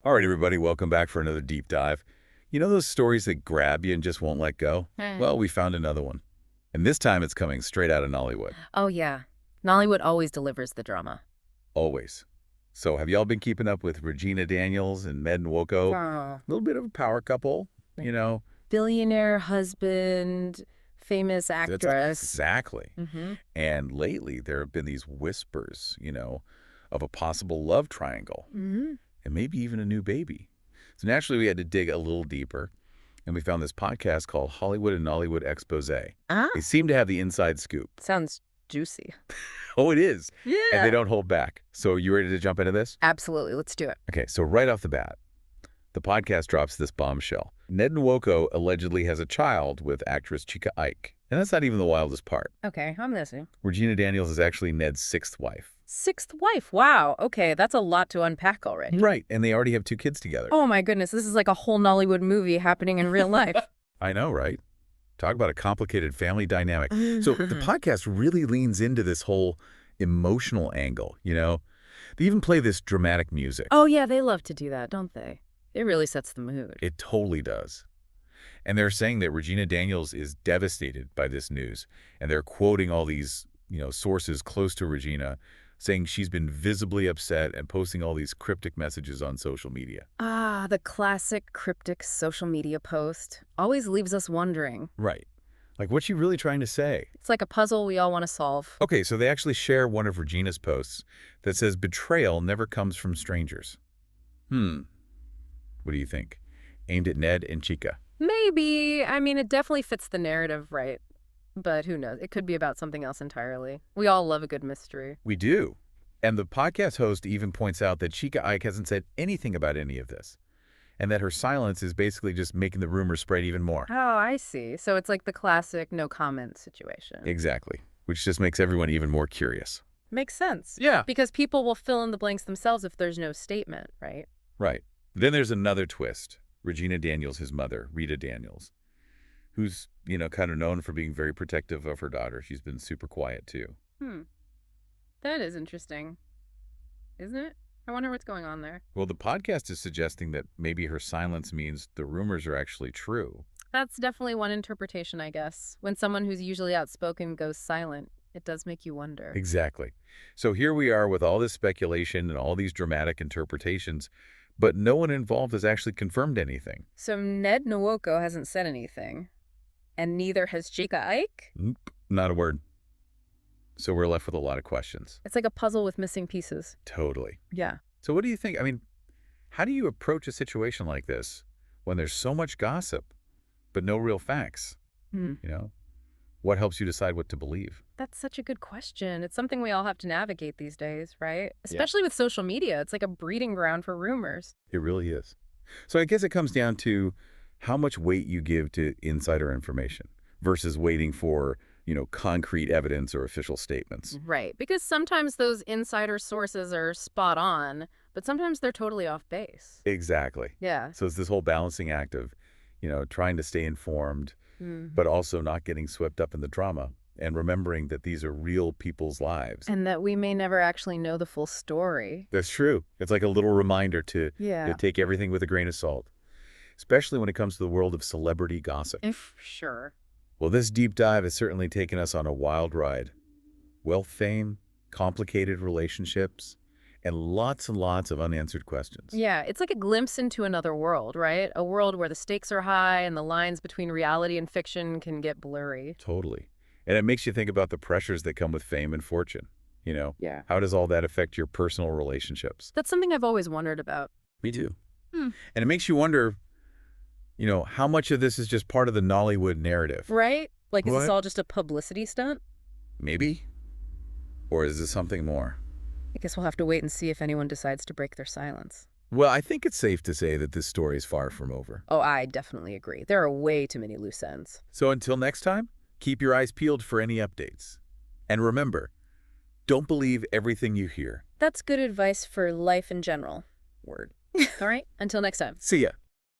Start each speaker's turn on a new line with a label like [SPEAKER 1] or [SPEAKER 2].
[SPEAKER 1] All right, everybody, welcome back for another deep dive. You know those stories that grab you and just won't let go? Well, we found another one. And this time it's coming straight out of Nollywood.
[SPEAKER 2] Oh, yeah. Nollywood always delivers the drama.
[SPEAKER 1] Always. So have y'all been keeping up with Regina Daniels and Ned Nwoko? A little bit of a power couple, you know.
[SPEAKER 2] Billionaire husband, famous
[SPEAKER 1] That's
[SPEAKER 2] actress.
[SPEAKER 1] exactly. And lately there have been these whispers, of a possible love triangle. And maybe even a new baby. So naturally, we had to dig a little deeper, and we found this podcast called Hollywood and Nollywood Expose.
[SPEAKER 2] Ah,
[SPEAKER 1] They seem to have the inside scoop.
[SPEAKER 2] sounds juicy.
[SPEAKER 1] Oh, it is.
[SPEAKER 2] Yeah.
[SPEAKER 1] And they don't hold back. So you ready to jump into this?
[SPEAKER 2] Absolutely. Let's do it.
[SPEAKER 1] Okay, so right off the bat, the podcast drops this bombshell. Ned Nwoko allegedly has a child with actress Chika Ike. And that's not even the wildest part.
[SPEAKER 2] Okay, I'm listening.
[SPEAKER 1] Regina Daniels is actually Ned's sixth wife.
[SPEAKER 2] Sixth wife. Wow. Okay, that's a lot to unpack already.
[SPEAKER 1] Right, and they already have 2 kids together.
[SPEAKER 2] Oh my goodness, this is like a whole Nollywood movie happening in real life.
[SPEAKER 1] I know, right? Talk about a complicated family dynamic. So the podcast really leans into this whole emotional angle, They even play this dramatic music.
[SPEAKER 2] Oh yeah, they love to do that, don't they? It really sets the mood.
[SPEAKER 1] It totally does. And they're saying that Regina Daniels is devastated by this news. And they're quoting all these, sources close to Regina, saying she's been visibly upset and posting all these cryptic messages on social media.
[SPEAKER 2] Ah, the classic cryptic social media post. Always leaves us wondering.
[SPEAKER 1] Right. Like, what's she really trying to say?
[SPEAKER 2] It's like a puzzle we all want to solve.
[SPEAKER 1] Okay, so they actually share one of Regina's posts that says betrayal never comes from strangers. What do you think? Aimed at Ned and Chika.
[SPEAKER 2] Maybe. I mean, it definitely fits the narrative, right? But who knows? It could be about something else entirely. We all love a good mystery.
[SPEAKER 1] We do. And the podcast host even points out that Chika Ike hasn't said anything about any of this, and that her silence is basically just making the rumors spread even more.
[SPEAKER 2] Oh, I see. So it's like the classic no comment situation.
[SPEAKER 1] Exactly. Which just makes everyone even more curious.
[SPEAKER 2] Makes sense.
[SPEAKER 1] Yeah.
[SPEAKER 2] Because people will fill in the blanks themselves if there's no statement, right?
[SPEAKER 1] Right. Then there's another twist. Regina Daniels, his mother, Rita Daniels, who's, kind of known for being very protective of her daughter. She's been super quiet, too.
[SPEAKER 2] That is interesting. Isn't it? I wonder what's going on there.
[SPEAKER 1] Well, the podcast is suggesting that maybe her silence means the rumors are actually true.
[SPEAKER 2] That's definitely one interpretation, I guess. When someone who's usually outspoken goes silent, it does make you wonder.
[SPEAKER 1] Exactly. So here we are with all this speculation and all these dramatic interpretations, but no one involved has actually confirmed anything.
[SPEAKER 2] So Ned Nwoko hasn't said anything, and neither has Chika Ike?
[SPEAKER 1] Nope, not a word. So we're left with a lot of questions.
[SPEAKER 2] It's like a puzzle with missing pieces.
[SPEAKER 1] Totally.
[SPEAKER 2] Yeah.
[SPEAKER 1] So what do you think? I mean, how do you approach a situation like this when there's so much gossip, but no real facts? What helps you decide what to believe?
[SPEAKER 2] That's such a good question. It's something we all have to navigate these days, right? Especially with social media. It's like a breeding ground for rumors.
[SPEAKER 1] It really is. So I guess it comes down to how much weight you give to insider information versus waiting for, concrete evidence or official statements.
[SPEAKER 2] Right. Because sometimes those insider sources are spot on, but sometimes they're totally off base.
[SPEAKER 1] Exactly.
[SPEAKER 2] Yeah.
[SPEAKER 1] So it's this whole balancing act of, trying to stay informed, but also not getting swept up in the drama and remembering that these are real people's lives.
[SPEAKER 2] And that we may never actually know the full story.
[SPEAKER 1] That's true. It's like a little reminder to take everything with a grain of salt, especially when it comes to the world of celebrity gossip.
[SPEAKER 2] Sure.
[SPEAKER 1] Well, this deep dive has certainly taken us on a wild ride. Wealth, fame, complicated relationships, and lots of unanswered questions.
[SPEAKER 2] Yeah, it's like a glimpse into another world, right? A world where the stakes are high and the lines between reality and fiction can get blurry.
[SPEAKER 1] Totally. And it makes you think about the pressures that come with fame and fortune.
[SPEAKER 2] Yeah.
[SPEAKER 1] How does all that affect your personal relationships?
[SPEAKER 2] That's something I've always wondered about.
[SPEAKER 1] Me too. And it makes you wonder, how much of this is just part of the Nollywood narrative?
[SPEAKER 2] Right? Like, is
[SPEAKER 1] What?
[SPEAKER 2] this all just a publicity stunt?
[SPEAKER 1] Maybe? Or is this something more?
[SPEAKER 2] I guess we'll have to wait and see if anyone decides to break their silence.
[SPEAKER 1] Well, I think it's safe to say that this story is far from over.
[SPEAKER 2] Oh, I definitely agree. There are way too many loose ends.
[SPEAKER 1] So until next time, keep your eyes peeled for any updates. And remember, don't believe everything you hear.
[SPEAKER 2] That's good advice for life in general. Word. All right, until next time.
[SPEAKER 1] See ya.